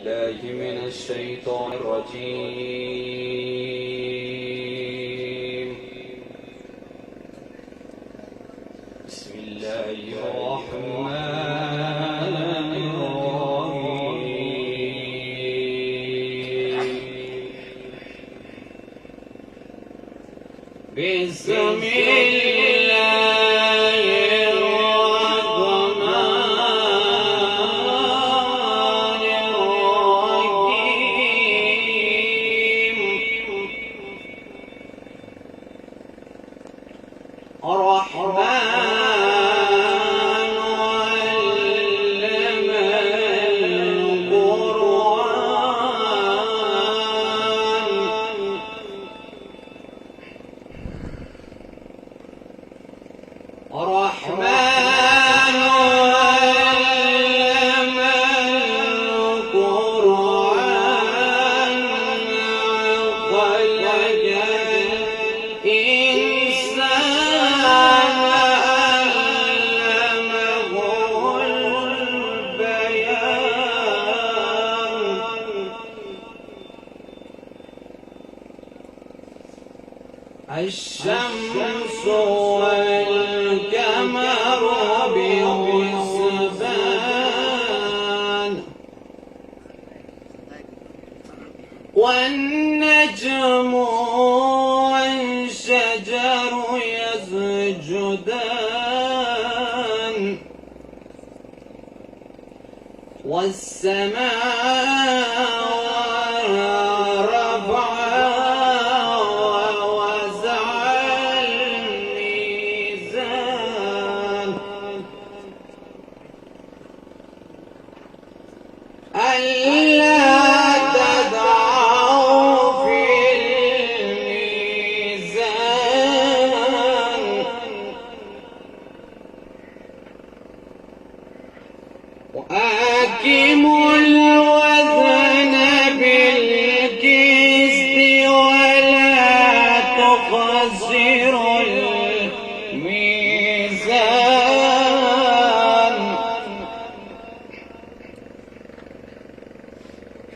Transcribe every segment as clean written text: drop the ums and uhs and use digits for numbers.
بالله من الشيطان الرجيم. بسم الله الرحمن الرحيم. بسم الله الرحمن الرحيم. الرحمن علم القرآن. الرحمن علم القرآن خلق الإنسان علمه البيان. الشمس والقمر بحسبان والنجم والشجر يسجدان والسماء رفعها ووزع الميزان ألا تطغوا في الميزان وأقيموا الوزن بالقسط ولا تخسروا الميزان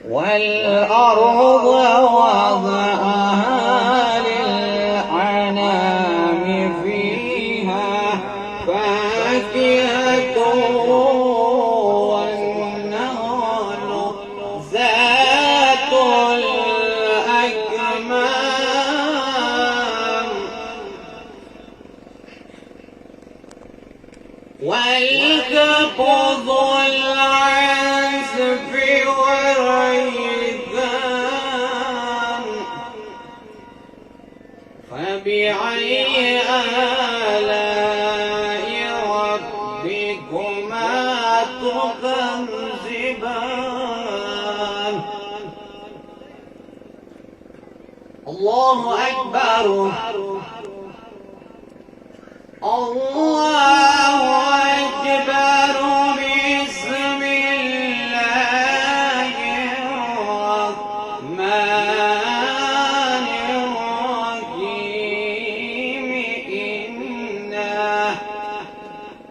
والأرض وضعها للأنام فيها فاكهة والنخل ذات الأكمام والقبض والعزف والريثان. فبأي آلاء ربكما تكذبان. الله أكبر. الله أكبر.